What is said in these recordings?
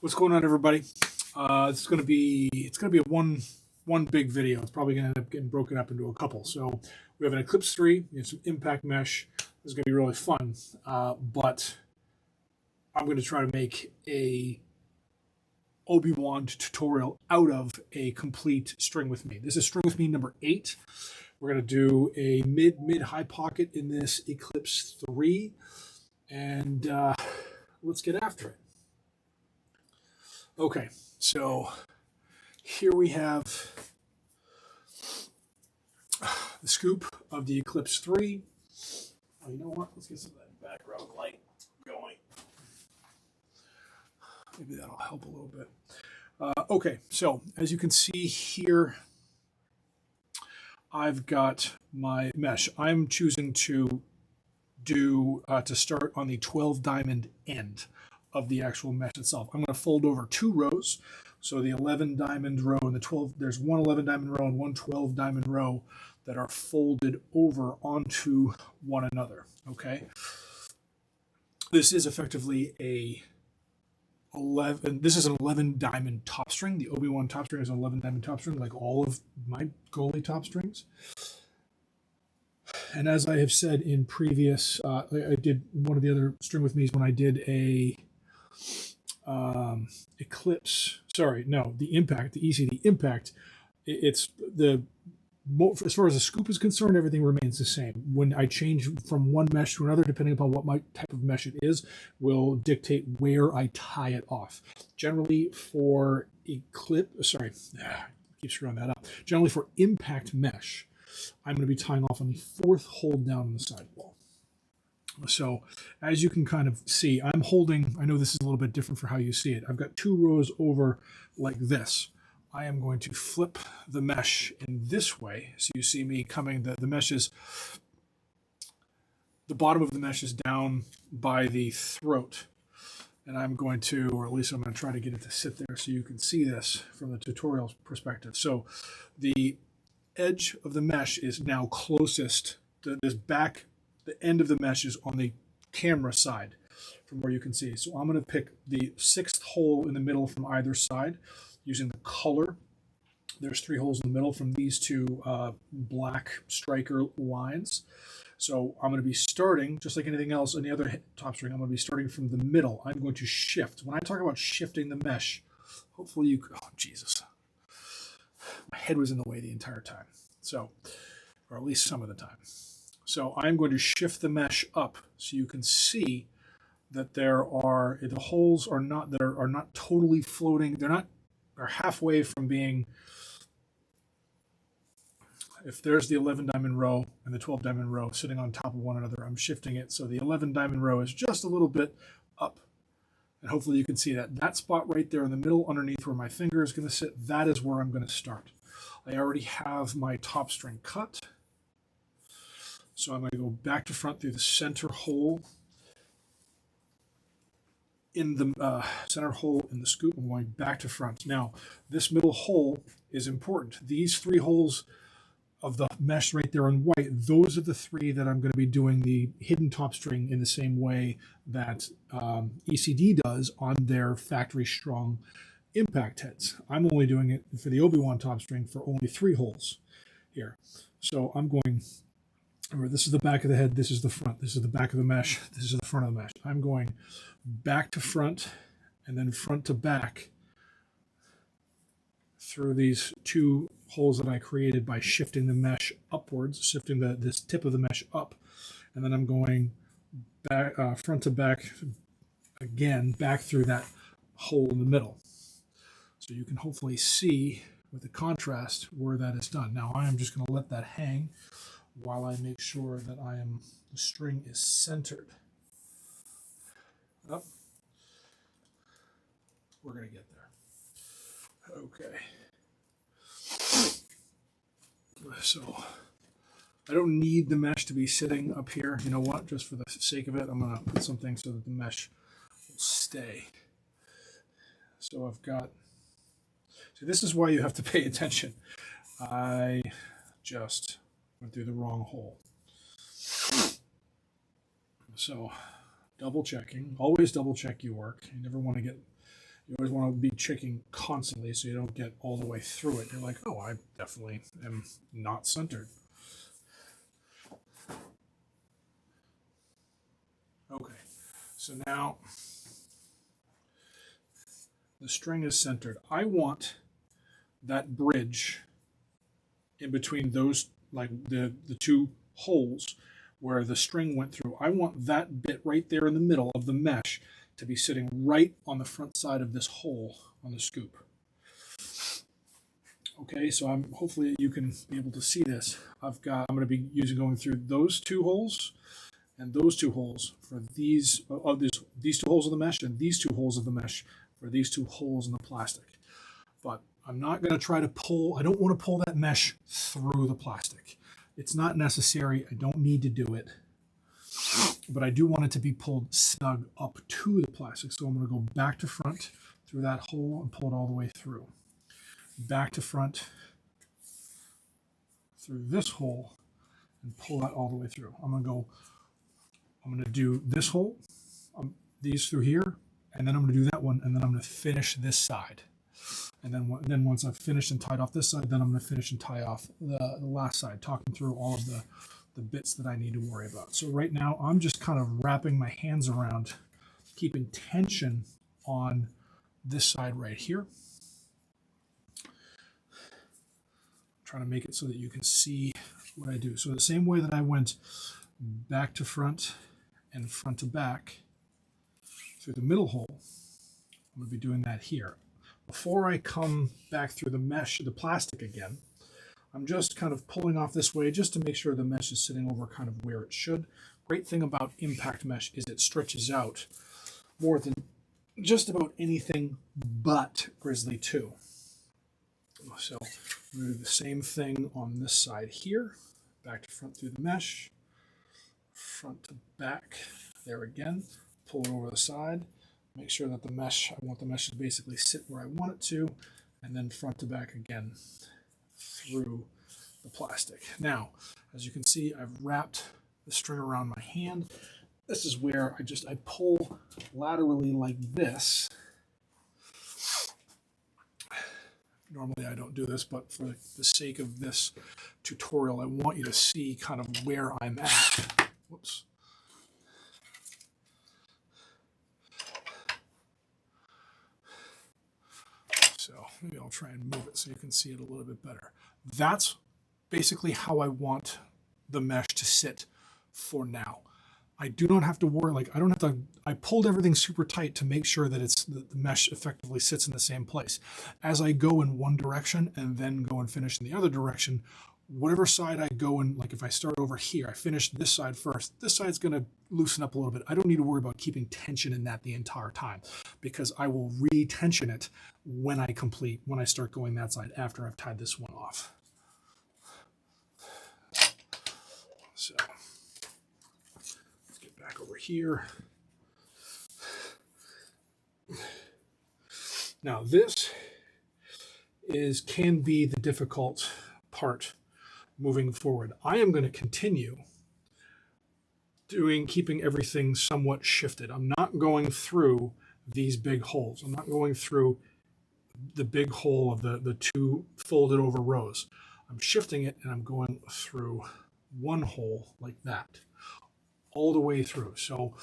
What's going on, everybody? It's gonna be a one big video. It's probably gonna end up getting broken up into a couple. So we have an Eclipse 3. We have some impact mesh. This is gonna be really fun. But I'm gonna try to make a ObiWand tutorial out of a complete StringWithMe. This is StringWithMe number 8. We're gonna do a mid-high pocket in this Eclipse 3, and let's get after it. Okay, so here we have the scoop of the Eclipse 3. Oh, you know what? Let's get some of that background light going. Maybe that'll help a little bit. Okay, so as you can see here, I've got my mesh. I'm choosing to to start on the 12 diamond end of the actual mesh itself. I'm going to fold over 2 rows. So the 11 diamond row and the 12, there's one 11 diamond row and one 12 diamond row that are folded over onto one another. Okay. This is effectively this is an 11 diamond top string. The ObiWand top string is an 11 diamond top string, like all of my goalie top strings. And as I have said in previous, I did one of the other StringWithMe's when I did a Eclipse. Sorry, no, the impact, the ECD impact. It's as far as the scoop is concerned, everything remains the same. When I change from one mesh to another, depending upon what my type of mesh it is, will dictate where I tie it off. Generally for Eclipse, keep screwing that up. Generally for impact mesh, I'm going to be tying off on the 4th hole down on the sidewall. So as you can kind of see, I'm holding, I know this is a little bit different for how you see it. I've got 2 rows over like this. I am going to flip the mesh in this way. So you see me coming, the mesh is, the bottom of the mesh is down by the throat. And I'm going to, or at least I'm going to try to get it to sit there so you can see this from the tutorial perspective. So the edge of the mesh is now closest to this back. The end of the mesh is on the camera side from where you can see. So I'm going to pick the 6th hole in the middle from either side using the color. There's 3 holes in the middle from these 2 black striker lines. So I'm going to be starting, just like anything else, any other top string, I'm going to be starting from the middle. I'm going to shift. When I talk about shifting the mesh, hopefully you, oh Jesus, my head was in the way the entire time. So, or at least some of the time. So I'm going to shift the mesh up so you can see that the holes are not totally floating. They're halfway from being, if there's the 11 diamond row and the 12 diamond row sitting on top of one another, I'm shifting it so the 11 diamond row is just a little bit up. And hopefully you can see that. That spot right there in the middle underneath where my finger is going to sit, that is where I'm going to start. I already have my top string cut. So I'm going to go back to front through the center hole in the center hole in the scoop. I'm going back to front. Now, this middle hole is important. These 3 holes of the mesh right there in white, those are the 3 that I'm going to be doing the hidden top string in the same way that ECD does on their factory strong impact heads. I'm only doing it for the ObiWand top string for only 3 holes here. So I'm going, remember, this is the back of the head, this is the front, this is the back of the mesh, this is the front of the mesh. I'm going back to front and then front to back through these 2 holes that I created by shifting the mesh upwards, shifting this tip of the mesh up, and then I'm going back, front to back again, back through that hole in the middle. So you can hopefully see with the contrast where that is done. Now I am just going to let that hang while I make sure that the string is centered. Up. We're going to get there. Okay. So I don't need the mesh to be sitting up here. You know what? Just for the sake of it, I'm going to put something so that the mesh will stay. So I've got, so this is why you have to pay attention. I just went through the wrong hole. So double checking, always double check your work. You never want to get You always want to be checking constantly so you don't get all the way through it. You're like, oh, I definitely am not centered. Okay, so now the string is centered. I want that bridge in between those, like the two holes where the string went through. I want that bit right there in the middle of the mesh to be sitting right on the front side of this hole on the scoop. Okay, so hopefully you can be able to see this. I'm going to be going through those two holes and those two holes for these two holes of the mesh and these two holes of the mesh for these two holes in the plastic. But I'm not going to try to pull, I don't want to pull that mesh through the plastic. It's not necessary. I don't need to do it. But I do want it to be pulled snug up to the plastic. So I'm going to go back to front through that hole and pull it all the way through. Back to front through this hole and pull that all the way through. I'm going to do this hole, these through here, and then I'm going to do that one, and then I'm going to finish this side. And then once I've finished and tied off this side, then I'm going to finish and tie off the last side, talking through all of the bits that I need to worry about. So right now, I'm just kind of wrapping my hands around, keeping tension on this side right here. Trying to make it so that you can see what I do. So the same way that I went back to front and front to back through the middle hole, I'm going to be doing that here. Before I come back through the mesh, the plastic again, I'm just kind of pulling off this way just to make sure the mesh is sitting over kind of where it should. Great thing about impact mesh is it stretches out more than just about anything but Grizzly 2. So I'm going to do the same thing on this side here. Back to front through the mesh, front to back there again, pull it over the side. Make sure that the mesh, I want the mesh to basically sit where I want it to, and then front to back again through the plastic. Now, as you can see, I've wrapped the string around my hand. This is where I pull laterally like this. Normally I don't do this, but for the sake of this tutorial, I want you to see kind of where I'm at. Whoops. So maybe I'll try and move it so you can see it a little bit better. That's basically how I want the mesh to sit for now. I do not have to worry, I pulled everything super tight to make sure that the mesh effectively sits in the same place. As I go in one direction and then go and finish in the other direction, whatever side I go in, like if I start over here, I finish this side first, this side's going to loosen up a little bit. I don't need to worry about keeping tension in that the entire time because I will re-tension it when I start going that side after I've tied this one off. So let's get back over here. Now this can be the difficult part moving forward. I am going to continue keeping everything somewhat shifted. I'm not going through these big holes. I'm not going through the big hole of the two folded over rows. I'm shifting it and I'm going through one hole like that all the way through. So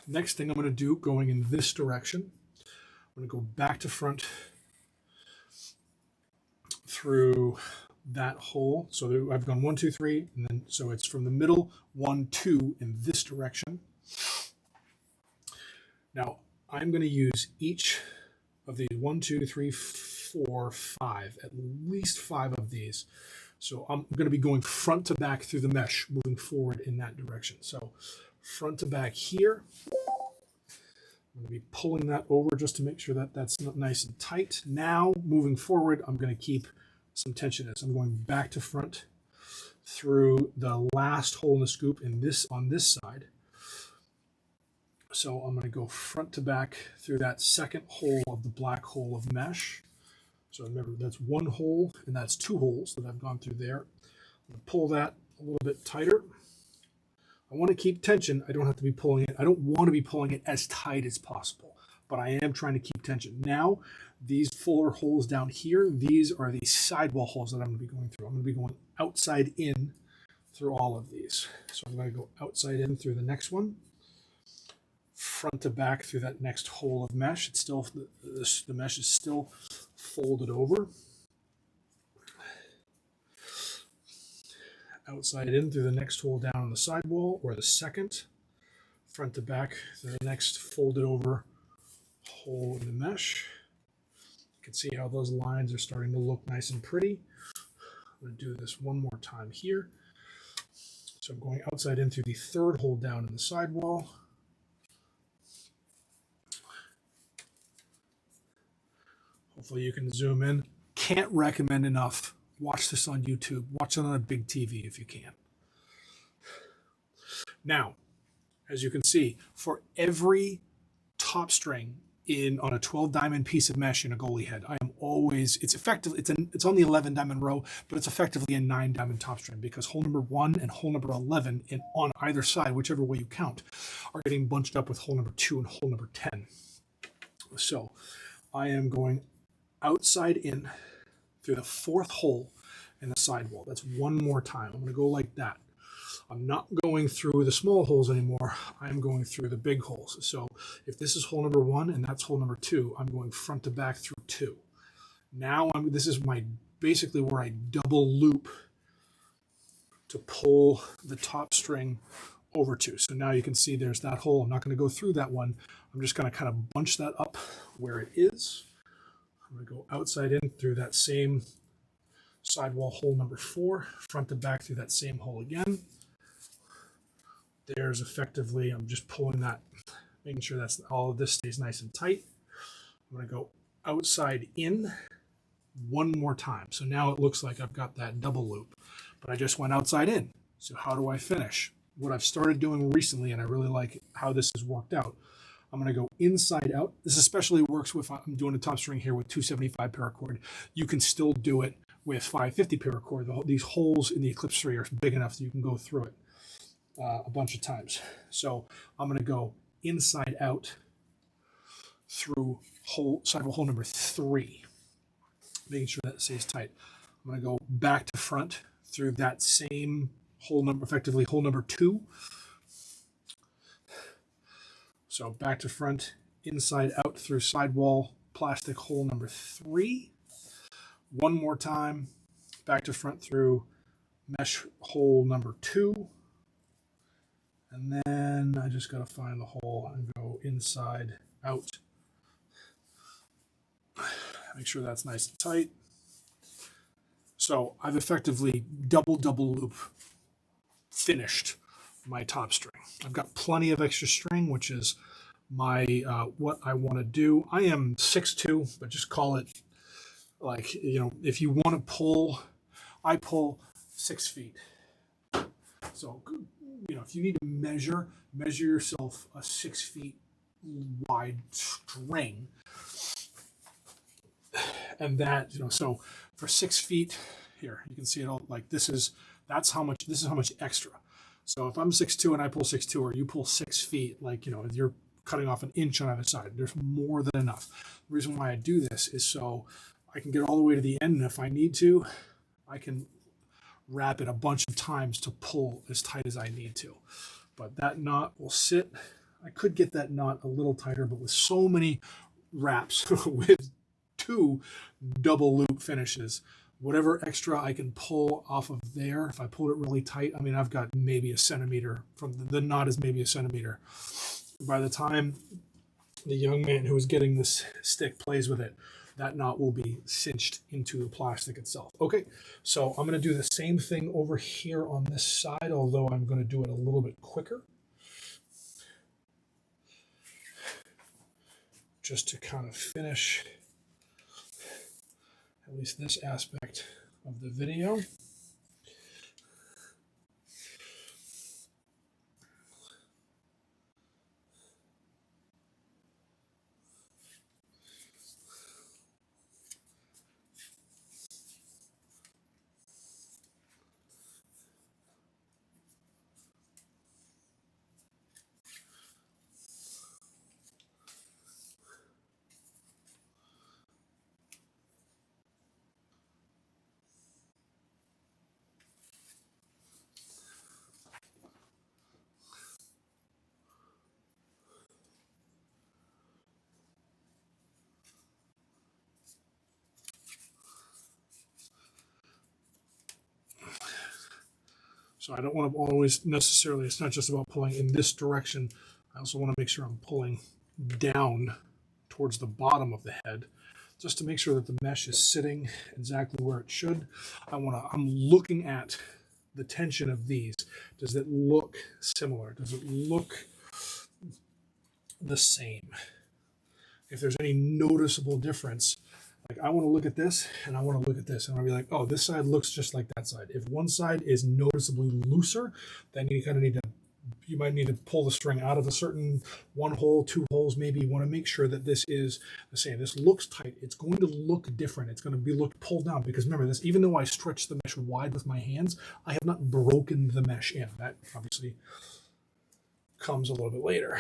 next thing I'm going to do, going in this direction, I'm going to go back to front through that hole. So I've gone 1, 2, 3, and then so it's from the middle 1, 2 in this direction. Now I'm going to use each of these 1, 2, 3, 4, 5, at least 5 of these. So I'm going to be going front to back through the mesh, moving forward in that direction. So front to back here. I'm going to be pulling that over just to make sure that that's nice and tight. Now, moving forward, I'm going to keep some tension in this. I'm going back to front through the last hole in the scoop on this side. So I'm going to go front to back through that second hole of the black hole of mesh. So remember, that's one hole and that's 2 holes that I've gone through there. I'm going to pull that a little bit tighter. I want to keep tension. I don't have to be pulling it. I don't want to be pulling it as tight as possible. but I am trying to keep tension. Now, these fuller holes down here, these are the sidewall holes that I'm going to be going through. I'm going to be going outside in through all of these. So I'm going to go outside in through the next one, front to back through that next hole of mesh. It's still, the mesh is still folded over. Outside in through the next hole down on the sidewall, or the second, front to back through the next folded over hole in the mesh. You can see how those lines are starting to look nice and pretty. I'm going to do this one more time here. So I'm going outside in through the third hole down in the sidewall. Hopefully you can zoom in. Can't recommend enough. Watch this on YouTube. Watch it on a big TV if you can. Now, as you can see, for every top string on a 12 diamond piece of mesh in a goalie head, I am always, it's on the 11 diamond row, but it's effectively a 9 diamond top string, because hole number 1 and hole number 11 on either side, whichever way you count, are getting bunched up with hole number 2 and hole number 10. So I am going outside in through the fourth hole in the sidewall. That's one more time. I'm going to go like that. I'm not going through the small holes anymore. I'm going through the big holes. So if this is hole number 1 and that's hole number 2, I'm going front to back through 2. Now this is basically where I double loop to pull the top string over to. So now you can see there's that hole. I'm not going to go through that one. I'm just going to kind of bunch that up where it is. I'm going to go outside in through that same sidewall hole number 4, front to back through that same hole again. There's effectively, I'm just pulling that, making sure that's all of this stays nice and tight. I'm going to go outside in one more time. So now it looks like I've got that double loop, but I just went outside in. So how do I finish? What I've started doing recently, and I really like how this has worked out, I'm going to go inside out. This especially works with, I'm doing a top string here with 275 paracord. You can still do it with 550 paracord. These holes in the Eclipse 3 are big enough that you can go through it a bunch of times. So I'm going to go inside out through sidewall hole number 3, making sure that stays tight. I'm going to go back to front through that same hole number, effectively hole number 2. So back to front, inside out through sidewall plastic hole number 3. One more time, back to front through mesh hole number 2. And then I just got to find the hole and go inside out. Make sure that's nice and tight. So I've effectively double loop finished my top string. I've got plenty of extra string, which is my what I want to do. I am 6'2", but just call it, like, you know, if you want to pull, I pull 6 feet. So, you know, if you need to measure yourself a 6 feet wide string, and that, you know, so for 6 feet here, you can see it all, like this is how much extra. So if I'm 6'2" and I pull 6'2", or you pull 6 feet, like, you know, you're cutting off an inch on either side. There's more than enough. The reason why I do this is so I can get all the way to the end, and if I need to, I can wrap it a bunch of times to pull as tight as I need to. But that knot will sit. I could get that knot a little tighter, but with so many wraps with 2 double loop finishes, whatever extra I can pull off of there, if I pulled it really tight, I mean, I've got maybe a centimeter from the knot is maybe a centimeter. By the time the young man who is getting this stick plays with it, that knot will be cinched into the plastic itself. Okay, so I'm going to do the same thing over here on this side, although I'm going to do it a little bit quicker, just to kind of finish at least this aspect of the video. So I don't want to always necessarily, it's not just about pulling in this direction. I also want to make sure I'm pulling down towards the bottom of the head, just to make sure that the mesh is sitting exactly where it should. I'm looking at the tension of these. Does it look similar? Does it look the same? If there's any noticeable difference, like I want to look at this and I want to look at this and I'll be like, oh, this side looks just like that side. If one side is noticeably looser, then you might need to pull the string out of a certain one hole, two holes, maybe. You want to make sure that this is the same. This looks tight. It's going to look different. It's going to be looked pulled down, because remember this, even though I stretch the mesh wide with my hands, I have not broken the mesh in. That obviously comes a little bit later.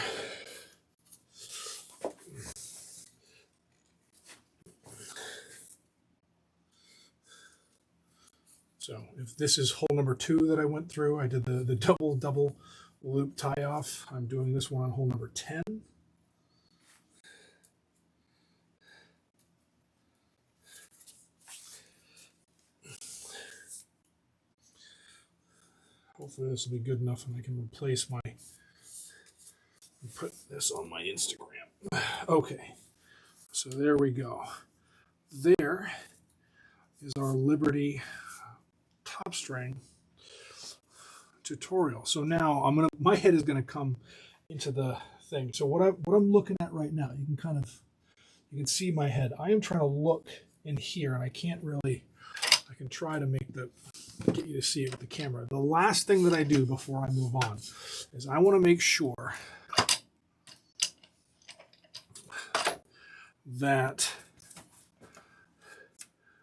So if this is hole number 2 that I went through, I did the double loop tie off. I'm doing this one on hole number 10. Hopefully this will be good enough and I can replace put this on my Instagram. Okay, so there we go. There is our Liberty top string tutorial. So now my head is gonna come into the thing. So what I'm looking at right now, you can see my head. I am trying to look in here, and I can't really. I can try to get you to see it with the camera. The last thing that I do before I move on is I want to make sure that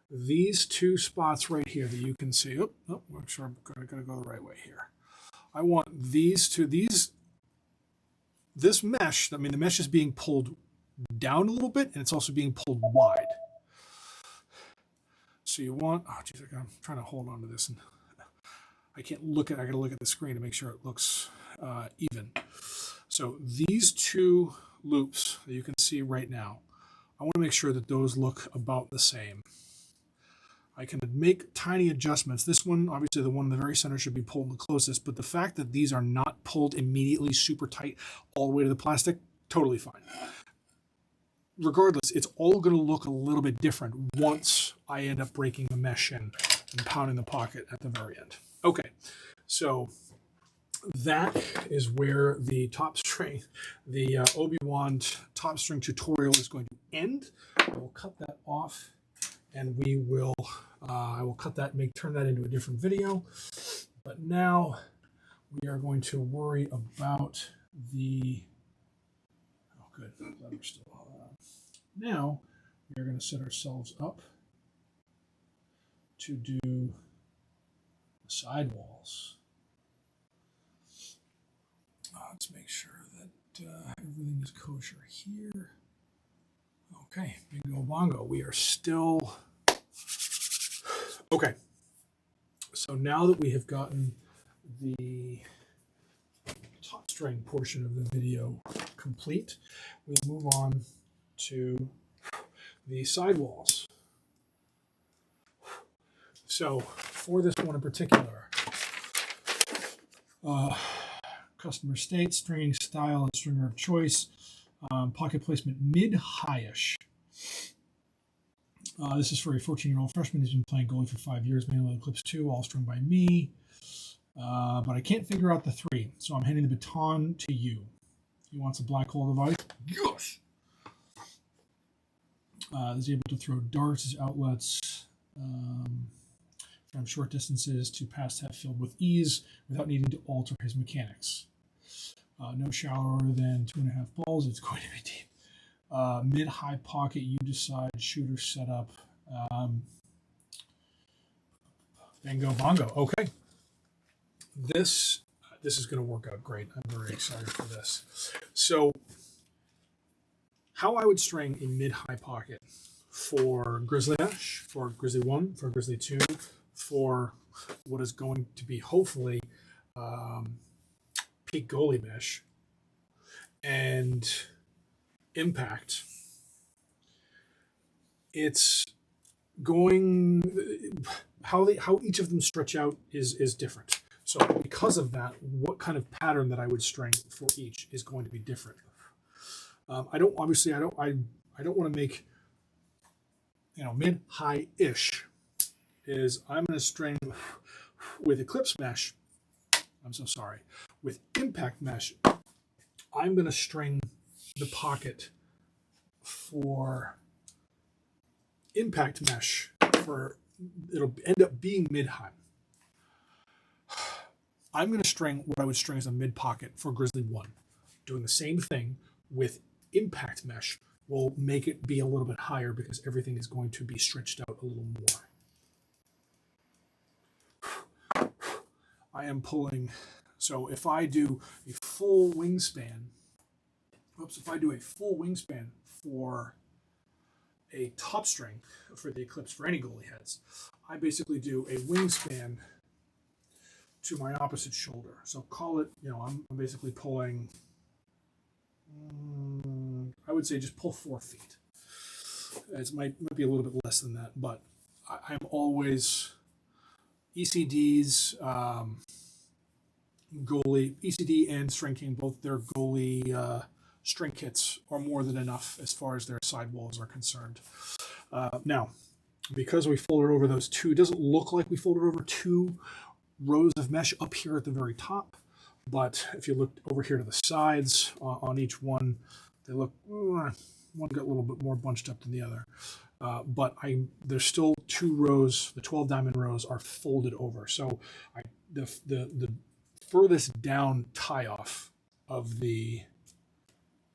these 2 spots right here that you can see, make sure I'm gonna go the right way here. I want this mesh, I mean the mesh is being pulled down a little bit and it's also being pulled wide. So you want, oh geez, I'm trying to hold on to this and I gotta look at the screen to make sure it looks even. So these 2 loops that you can see right now, I want to make sure that those look about the same. I can make tiny adjustments. This one, obviously the one in the very center should be pulled the closest, but the fact that these are not pulled immediately super tight all the way to the plastic, totally fine. Regardless, it's all going to look a little bit different once I end up breaking the mesh in and pounding the pocket at the very end. Okay, so that is where the top string, the ObiWand top string tutorial is going to end. I will cut that off and we will, I will cut that and turn that into a different video. But now we are going to worry about the, oh good, we're still now we are going to set ourselves up to do the sidewalls. Let's make sure that everything is kosher here. Okay, bingo bongo. We are still okay. So now that we have gotten the top string portion of the video complete, we'll move on to the sidewalls. So for this one in particular, customer state, stringing style, and stringer of choice, pocket placement mid-highish. This is for a 14-year-old freshman who's been playing goalie for 5 years, mainly with Eclipse 2, all strung by me. But I can't figure out the 3, so I'm handing the baton to you. He wants a black hole device. Yes! Is able to throw darts as outlets from short distances to past half field with ease without needing to alter his mechanics. No shallower than 2.5 balls. It's going to be deep. Mid-high pocket, you decide. Shooter setup. Bingo bongo. Okay. This is going to work out great. I'm very excited for this. So how I would string a mid-high pocket for Grizzly Mesh, for Grizzly 1, for Grizzly 2, for what is going to be hopefully peak goalie mesh and impact. It's going how each of them stretch out is different. So because of that, what kind of pattern that I would string for each is going to be different. I don't want to make, mid high ish. Is I'm going to string with Eclipse mesh. I'm so sorry. With impact mesh, I'm going to string the pocket for impact mesh for it'll end up being mid high. I'm going to string what I would string as a mid pocket for Grizzly 1. Doing the same thing with impact mesh will make it be a little bit higher because everything is going to be stretched out a little more. I am pulling, so if I do a full wingspan, for a top string for the Eclipse for any goalie heads, I basically do a wingspan to my opposite shoulder. So call it, I'm basically pulling, I would say just pull 4 feet. It might be a little bit less than that, but I'm always ECDs, goalie, ECD and String King, both their goalie string kits are more than enough as far as their sidewalls are concerned. Now, because we folded over those two, it doesn't look like we folded over 2 rows of mesh up here at the very top, but if you look over here to the sides on each one, they look, one got a little bit more bunched up than the other. But there's still 2 rows, the 12 diamond rows are folded over. So the furthest down tie off of the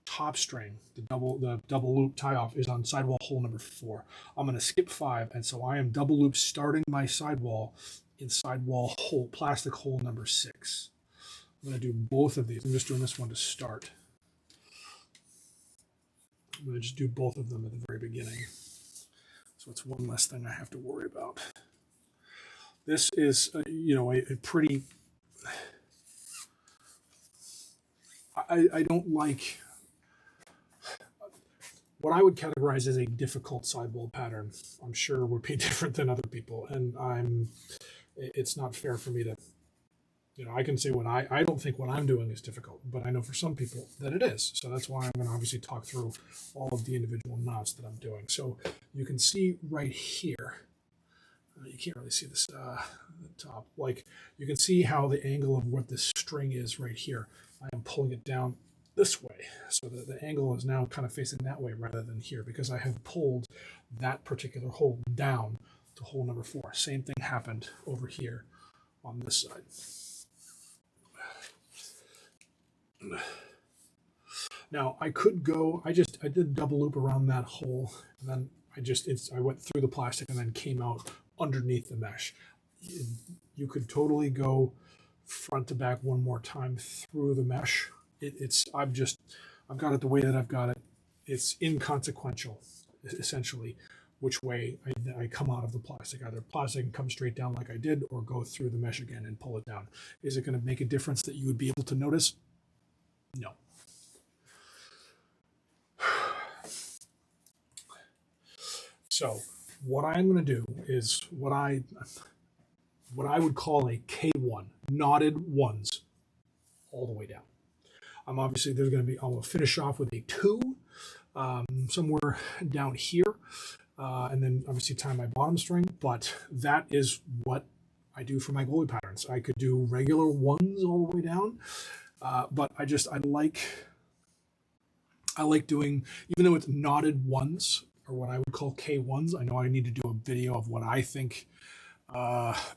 top string, the double loop tie off is on sidewall hole number 4. I'm going to skip 5, and so I am double loop starting my sidewall in sidewall hole, plastic hole number 6. I'm going to do both of these. I'm just doing this one to start. I'm going to just do both of them at the very beginning. So it's one less thing I have to worry about. This is, a pretty, I don't like, what I would categorize as a difficult sidewall pattern, I'm sure would be different than other people. And it's not fair for me to, I can say I don't think what I'm doing is difficult, but I know for some people that it is. So that's why I'm going to obviously talk through all of the individual knots that I'm doing. So you can see right here, you can't really see this the top, like you can see how the angle of what this string is right here. I am pulling it down this way so that the angle is now kind of facing that way rather than here, because I have pulled that particular hole down to hole number 4. Same thing happened over here on this side. Now I could go, I did double loop around that hole, and then I went through the plastic and then came out underneath the mesh. You could totally go front to back one more time through the mesh. I've got it the way that I've got it. It's inconsequential, essentially, which way I come out of the plastic. Either plastic can come straight down like I did, or go through the mesh again and pull it down. Is it going to make a difference that you would be able to notice? No. So what I'm going to do is what I would call a K1, knotted ones all the way down. Obviously there's going to be, I'll finish off with a 2 somewhere down here, and then obviously tie my bottom string, but that is what I do for my goalie patterns. I could do regular 1s all the way down, but I like doing, even though it's knotted 1s, or what I would call K1s. I know I need to do a video of what I think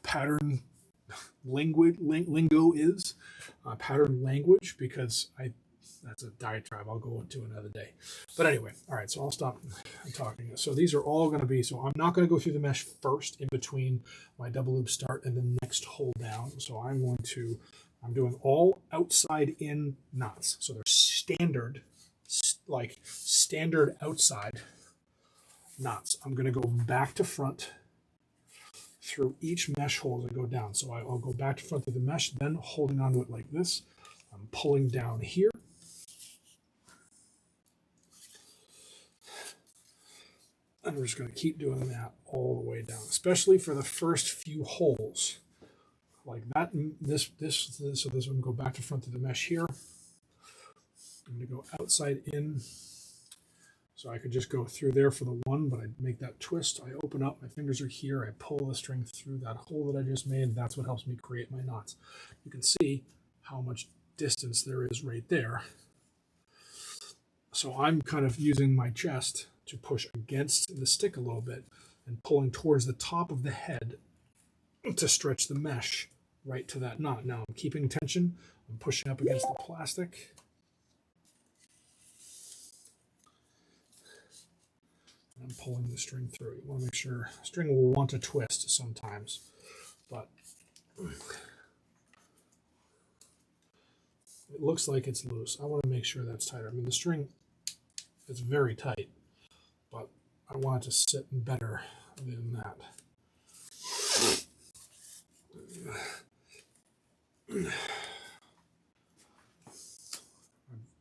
pattern lingo is, pattern language, because that's a diatribe I'll go into another day. But anyway, all right, so I'll stop talking. So these are all going to be, so I'm not going to go through the mesh first in between my double loop start and the next hole down. So I'm doing all outside in knots. So they're standard outside knots. I'm going to go back to front through each mesh hole as I go down. So I'll go back to front through the mesh, then holding onto it like this. I'm pulling down here. And we're just going to keep doing that all the way down, especially for the first few holes. like that. So this one go back to front of the mesh here. I'm going to go outside in. So I could just go through there for the one, but I make that twist. I open up, my fingers are here. I pull the string through that hole that I just made. That's what helps me create my knots. You can see how much distance there is right there. So I'm kind of using my chest to push against the stick a little bit and pulling towards the top of the head to stretch the mesh right to that knot. Now I'm keeping tension. I'm pushing up against the plastic. I'm pulling the string through. You want to make sure the string will want to twist sometimes, but it looks like it's loose. I want to make sure that's tighter. I mean, the string is very tight, but I want it to sit better than that. I've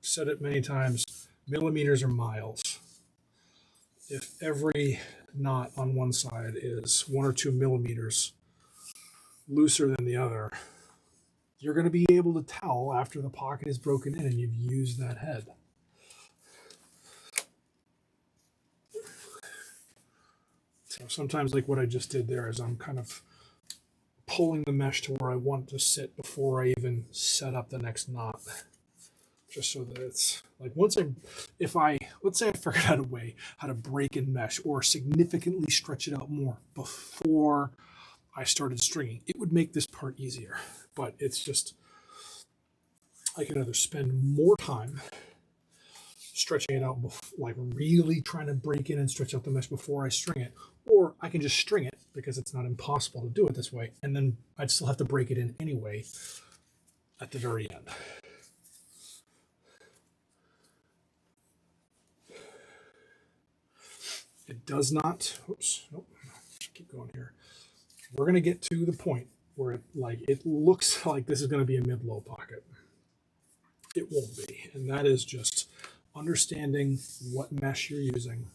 said it many times, millimeters are miles. If every knot on one side is 1 or 2 millimeters looser than the other, you're going to be able to tell after the pocket is broken in and you've used that head. So sometimes, like what I just did there, is I'm kind of pulling the mesh to where I want it to sit before I even set up the next knot. Just so that it's like let's say I figured out a way how to break in mesh or significantly stretch it out more before I started stringing, it would make this part easier. But it's just, I can either spend more time stretching it out, like really trying to break in and stretch out the mesh before I string it, or I can just string it because it's not impossible to do it this way, and then I'd still have to break it in anyway at the very end. It does not, oops, nope, keep going here. We're going to get to the point where it looks like this is going to be a mid-low pocket. It won't be, and that is just understanding what mesh you're using,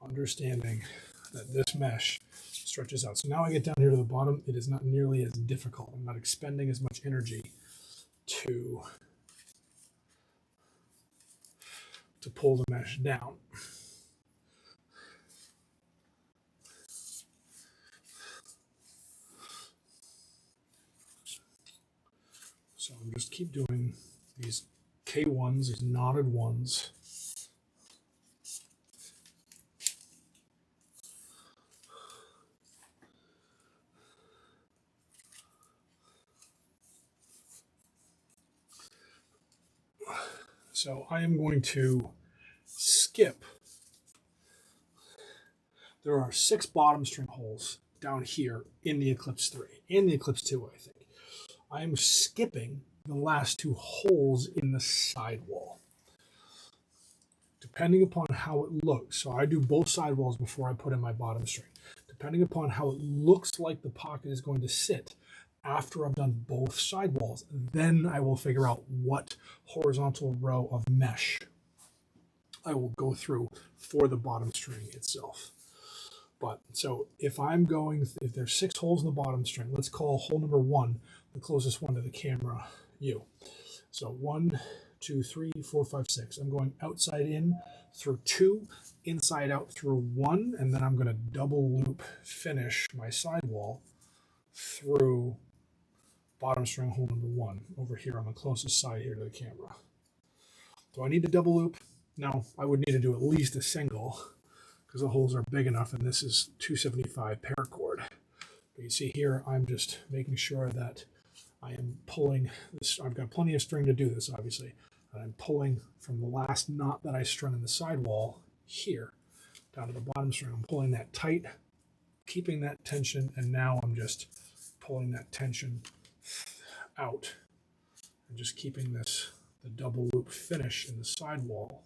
understanding that this mesh stretches out. So now I get down here to the bottom, it is not nearly as difficult. I'm not expending as much energy to pull the mesh down. So I'm just keep doing these K1s, these knotted ones. So I am going to skip. There are 6 bottom string holes down here in the Eclipse 3, and the Eclipse 2, I think. I am skipping the last 2 holes in the sidewall, depending upon how it looks. So I do both sidewalls before I put in my bottom string. Depending upon how it looks like the pocket is going to sit after I've done both sidewalls, then I will figure out what horizontal row of mesh I will go through for the bottom string itself. But so if there's 6 holes in the bottom string, let's call hole number 1 the closest one to the camera view. So 1, 2, 3, 4, 5, 6. I'm going outside in through 2, inside out through 1, and then I'm going to double loop finish my sidewall through bottom string hole number 1 over here on the closest side here to the camera. Do I need to double loop? No, I would need to do at least a single because the holes are big enough, and this is 275 paracord. But you see here, I'm just making sure that I am pulling this. I've got plenty of string to do this, obviously. And I'm pulling from the last knot that I strung in the sidewall here down to the bottom string. I'm pulling that tight, keeping that tension, and now I'm just pulling that tension out and just keeping this, the double loop finish in the sidewall.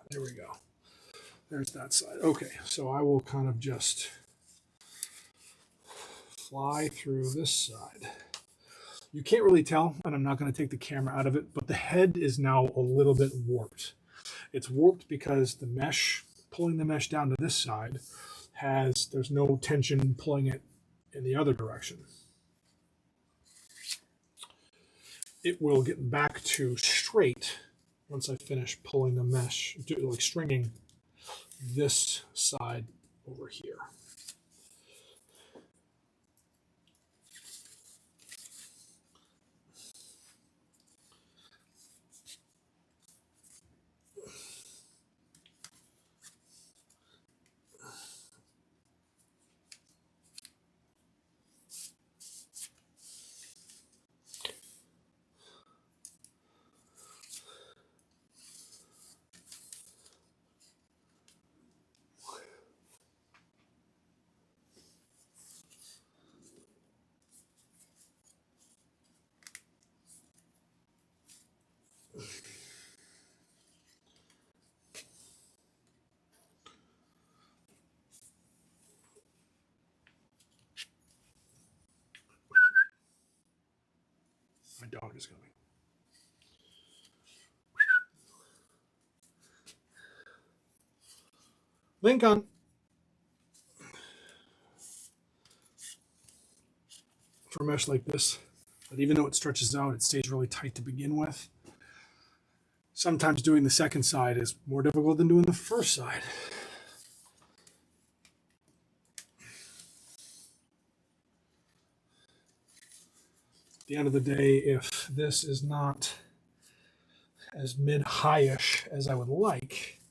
There we go. There's that side. Okay, so I will kind of just fly through this side. You can't really tell, and I'm not going to take the camera out of it, but the head is now a little bit warped. It's warped because the mesh, pulling the mesh down to this side, there's no tension pulling it in the other direction. It will get back to straight once I finish pulling the mesh, like stringing this side over here. My dog is coming. Lincoln. For a mesh like this, but even though it stretches out, it stays really tight to begin with. Sometimes doing the second side is more difficult than doing the first side. At the end of the day, if this is not as mid-high-ish as I would like,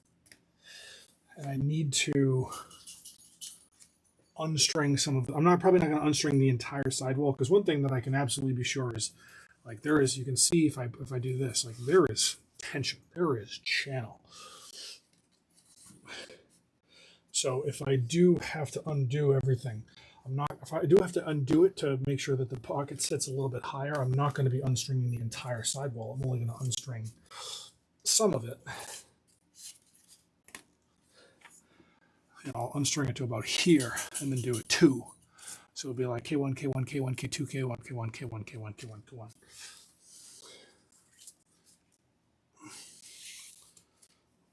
and I need to unstring some of I'm probably not going to unstring the entire sidewall, because one thing that I can absolutely be sure is, like, there is, you can see if I do this, like, there is tension, there is channel. So if I do have to undo everything, if I do have to undo it to make sure that the pocket sits a little bit higher, I'm not going to be unstringing the entire sidewall. I'm only going to unstring some of it. I'll unstring it to about here and then do a 2. So it'll be like K1, K1, K1, K2, K1, K1, K1, K1, K1, K1.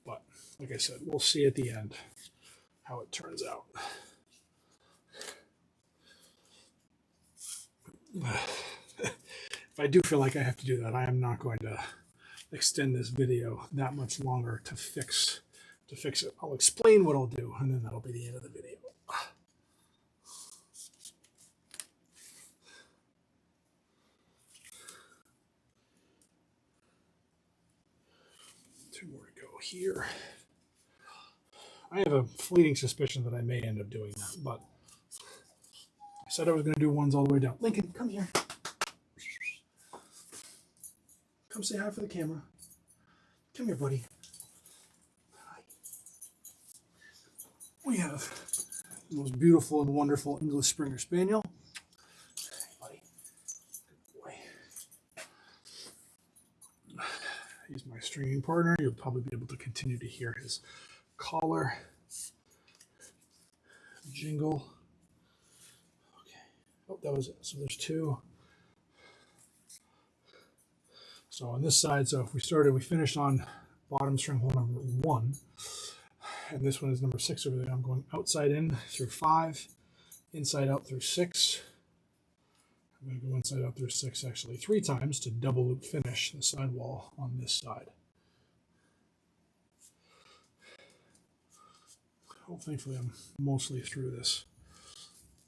But like I said, we'll see at the end how it turns out. If I do feel like I have to do that, I am not going to extend this video that much longer to fix it. I'll explain what I'll do, and then that'll be the end of the video. 2 more to go here. I have a fleeting suspicion that I may end up doing that, but I said I was going to do ones all the way down. Lincoln, come here. Come say hi for the camera. Come here, buddy. We have the most beautiful and wonderful English Springer Spaniel. Hey, buddy. Good boy. He's my stringing partner. You'll probably be able to continue to hear his collar jingle. Okay. Oh, that was it. So there's 2. So on this side, so if we finished on bottom string hole number 1. And this one is number 6 over there. I'm going outside in through 5, inside out through 6. I'm going to go inside out through 6 actually 3 times to double loop finish the sidewall on this side. Oh, thankfully I'm mostly through this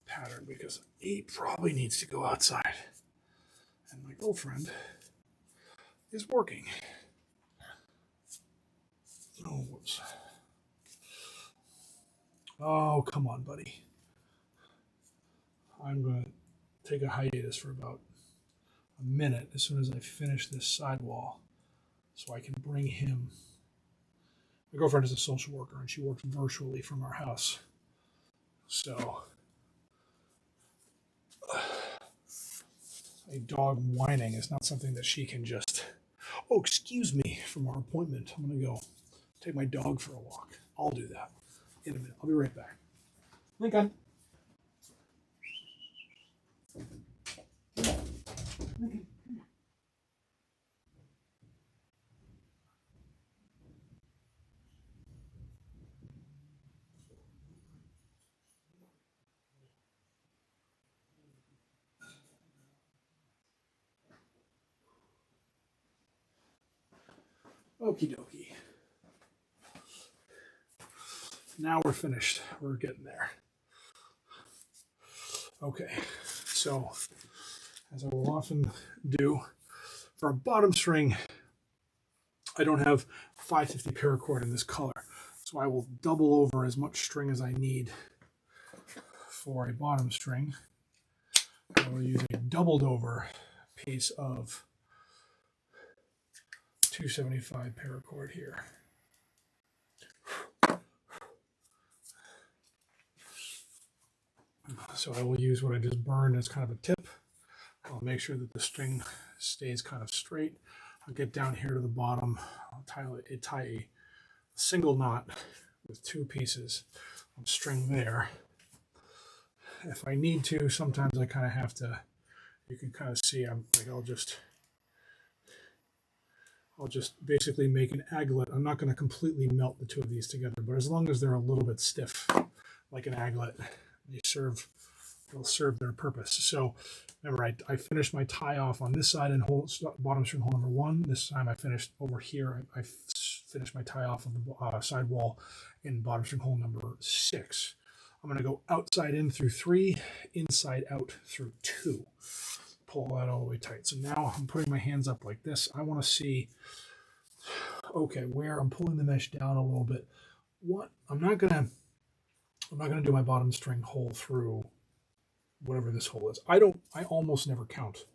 pattern, because he probably needs to go outside. And my girlfriend is working. Oh, whoops. Oh, come on, buddy. I'm going to take a hiatus for about a minute as soon as I finish this sidewall, so I can bring him. My girlfriend is a social worker, and she works virtually from our house. So a dog whining is not something that she can just, oh, excuse me, from our appointment. I'm going to go take my dog for a walk. I'll do that in a minute. I'll be right back. Lincoln. Lincoln. Okie dokie. Now we're finished. We're getting there. Okay, so as I will often do, for a bottom string, I don't have 550 paracord in this color, so I will double over as much string as I need for a bottom string. I will use a doubled over piece of 275 paracord here. So I will use what I just burned as kind of a tip. I'll make sure that the string stays kind of straight. I'll get down here to the bottom. I'll tie a single knot with two pieces of string there. If I need to, sometimes I kind of have to, you can kind of see, I'll just basically make an aglet. I'm not going to completely melt the two of these together, but as long as they're a little bit stiff, like an aglet, they'll serve their purpose. So remember, I finished my tie off on this side in bottom string hole number 1. This time I finished over here. I finished my tie off of the sidewall in bottom string hole number 6. I'm going to go outside in through 3, inside out through 2. Pull that all the way tight. So now I'm putting my hands up like this. I want to see, okay, where I'm pulling the mesh down a little bit. I'm not gonna do my bottom string hole through whatever this hole is. I almost never count.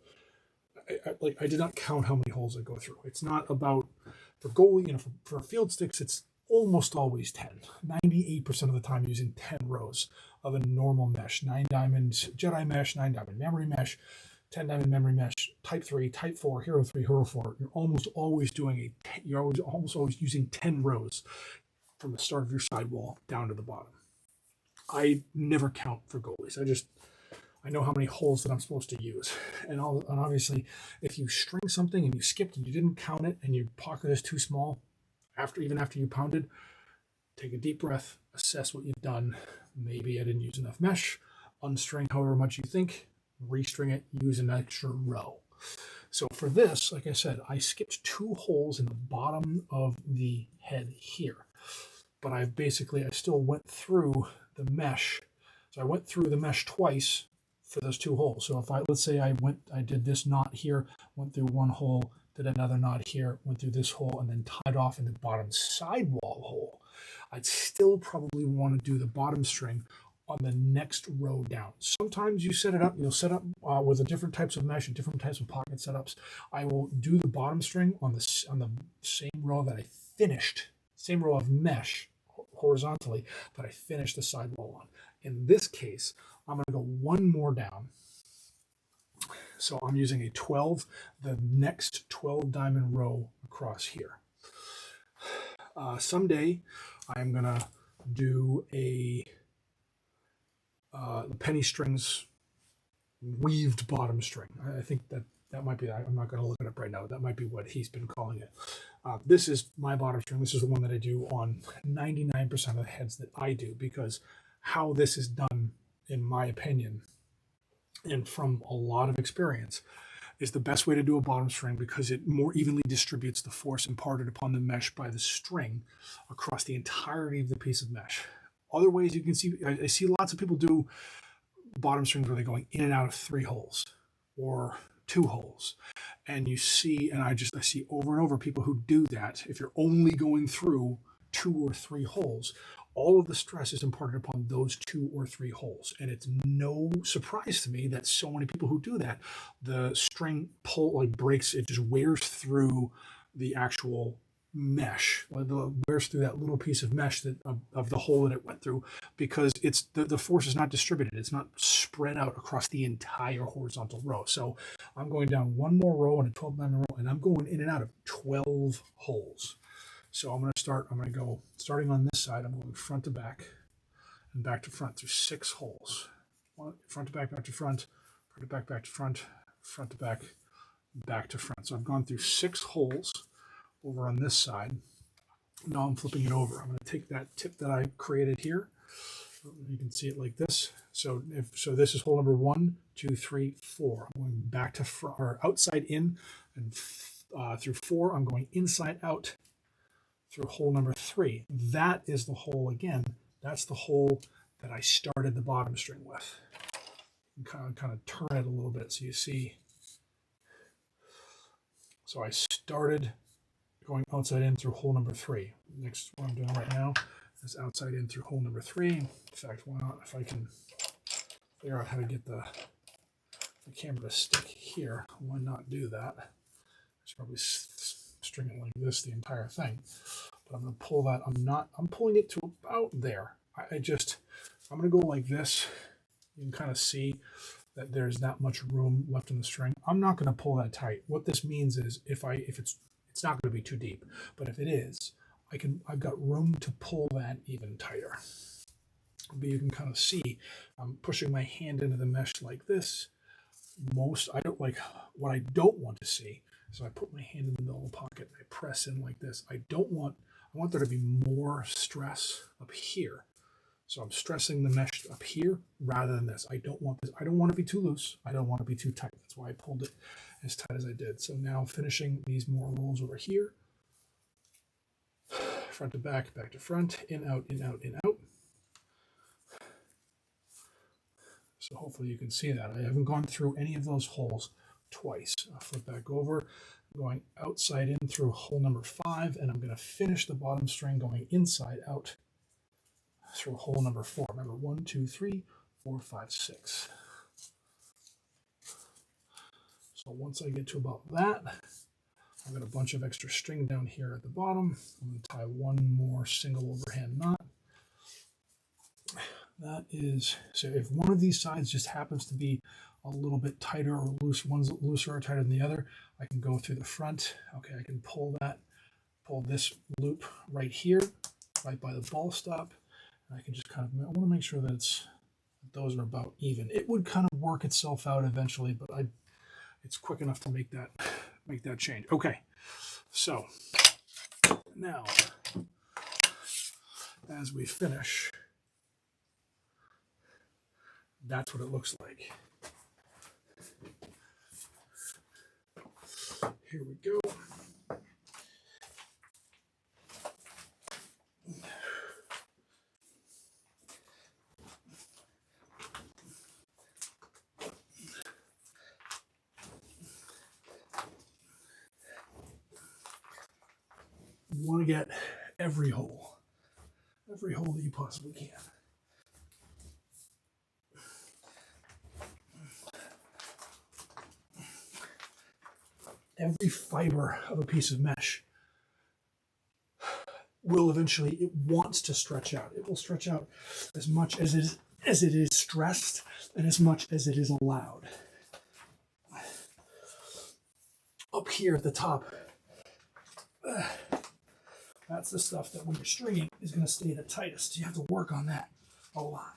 I did not count how many holes I go through. It's not about, for goalie, for field sticks, it's almost always 10. 98% of the time using 10 rows of a normal mesh. 9 diamonds, Jedi mesh, 9 diamond memory mesh, 10 diamond memory mesh, type 3, type 4, hero 3, hero 4. You're almost always using 10 rows from the start of your sidewall down to the bottom. I never count for goalies. I know how many holes that I'm supposed to use. And obviously, if you string something and you skipped and you didn't count it and your pocket is too small, even after you pounded, take a deep breath, assess what you've done. Maybe I didn't use enough mesh. Unstring however much you think, restring it, use an extra row. So for this, like I said, I skipped 2 holes in the bottom of the head here. But I still went through the mesh. So I went through the mesh twice for those 2 holes. So let's say I did this knot here, went through 1 hole, did another knot here, went through this hole, and then tied off in the bottom sidewall hole. I'd still probably want to do the bottom string on the next row down. Sometimes you set it up, you'll set up with the different types of mesh and different types of pocket setups. I will do the bottom string on the same row that I finished, same row of mesh horizontally that I finished the sidewall on. In this case, I'm going to go 1 more down. So I'm using a 12, the next 12 diamond row across here. Someday I'm going to do a penny strings weaved bottom string. I think that might be, I'm not going to look it up right now. That might be what he's been calling it. This is my bottom string. This is the one that I do on 99% of the heads that I do, because how this is done, in my opinion, and from a lot of experience, is the best way to do a bottom string, because it more evenly distributes the force imparted upon the mesh by the string across the entirety of the piece of mesh. Other ways you can see, I see lots of people do bottom strings where they're going in and out of 3 holes or 2 holes. And you see, and I see over and over people who do that. If you're only going through 2 or 3 holes, all of the stress is imparted upon those 2 or 3 holes. And it's no surprise to me that so many people who do that, the string breaks, it just wears through the actual mesh, wears through that little piece of mesh of the hole that it went through, because it's the force is not distributed. It's not spread out across the entire horizontal row. So I'm going down 1 more row and a 12 diamond row, and I'm going in and out of 12 holes. So I'm going to go, starting on this side, I'm going front to back and back to front through 6 holes. Front to back to front, front to back to front, front to back to front. So I've gone through 6 holes over on this side. Now I'm flipping it over. I'm going to take that tip that I created here. You can see it like this. So this is hole number 1, 2, 3, 4. I'm going back to front, or outside in, and through 4, I'm going inside out through hole number 3. That is the hole again. That's the hole that I started the bottom string with. And kind of turn it a little bit so you see. So I started going outside in through hole number 3. Next, what I'm doing right now is outside in through hole number 3. In fact, why not, if I can figure out how to get the camera to stick here, why not do that? I should probably string it like this the entire thing. But I'm going to pull that. I'm pulling it to about there. I'm going to go like this. You can kind of see that there's not much room left in the string. I'm not going to pull that tight. What this means is if it's not going to be too deep, but if it is, I've got room to pull that even tighter. But you can kind of see I'm pushing my hand into the mesh like this. What I don't want to see. So I put my hand in the middle of the pocket and I press in like this. I want there to be more stress up here. So I'm stressing the mesh up here rather than this. I don't want this. I don't want to be too loose. I don't want to be too tight. That's why I pulled it as tight as I did. So now finishing these more rolls over here. Front to back, back to front, in, out, in, out, in, out. So hopefully you can see that. I haven't gone through any of those holes twice. I'll flip back over, going outside in through hole number 5, and I'm going to finish the bottom string going inside out through hole number 4. Remember, 1, 2, 3, 4, 5, 6. So once I get to about that, I've got a bunch of extra string down here at the bottom. I'm going to tie one more single overhand knot. That is, so if one of these sides just happens to be a little bit tighter or loose, one's looser or tighter than the other, I can go through the front. Okay, I can pull this loop right here, right by the ball stop. And I can just I want to make sure that those are about even. It would kind of work itself out eventually, but it's quick enough to make that change. Okay, so now as we finish, that's what it looks like. Here we go. You want to get every hole that you possibly can. Every fiber of a piece of mesh will eventually, it wants to stretch out. It will stretch out as much as it is stressed and as much as it is allowed. Up here at the top, that's the stuff that when you're stringing is going to stay the tightest. You have to work on that a lot.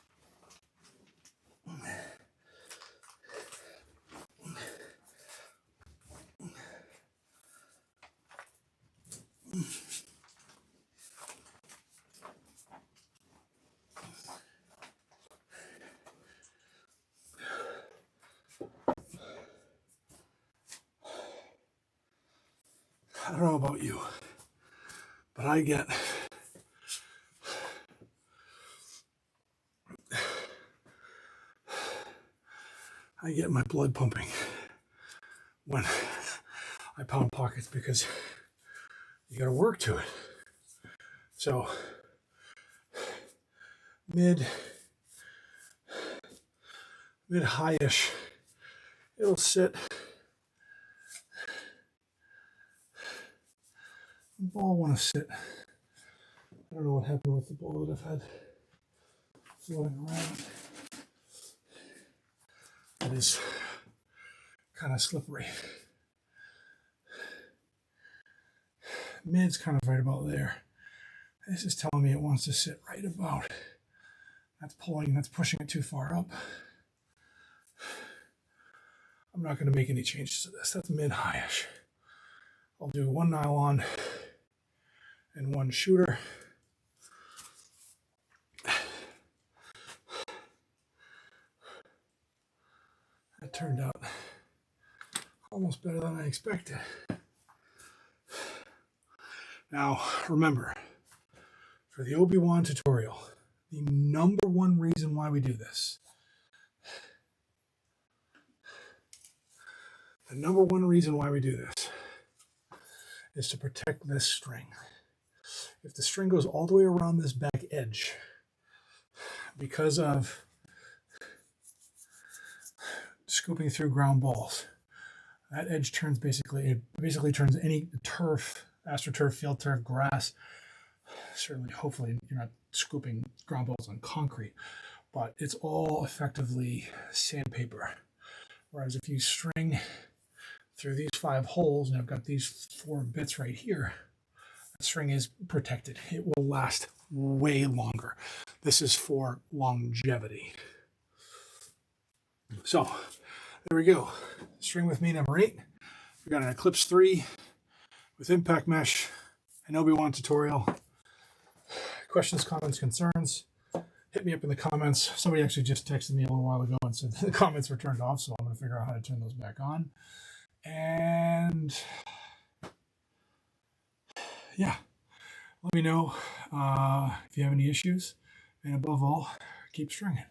I don't know about you, but I get my blood pumping when I pound pockets because you got to work to it. So mid-high-ish, it'll sit. The ball want to sit. I don't know what happened with the ball that I've had floating around. It is kind of slippery. Mid's kind of right about there. This is telling me it wants to sit right about. That's pushing it too far up. I'm not going to make any changes to this. That's mid-high-ish. I'll do one nylon and one shooter. That turned out almost better than I expected. Now, remember, for the ObiWand tutorial, the number one reason why we do this, is to protect this string. If the string goes all the way around this back edge, because of scooping through ground balls, that edge turns basically turns any turf, astroturf, field turf, grass. Certainly, hopefully, you're not scooping ground balls on concrete, but it's all effectively sandpaper. Whereas if you string through these 5 holes, and I've got these 4 bits right here, the string is protected. It will last way longer. This is for longevity. So there we go. StringWithMe number 8. We got an Eclipse 3 with impact mesh, an ObiWand tutorial. Questions, comments, concerns, hit me up in the comments. Somebody actually just texted me a little while ago and said the comments were turned off, so I'm going to figure out how to turn those back on. And yeah, let me know if you have any issues. And above all, keep stringing.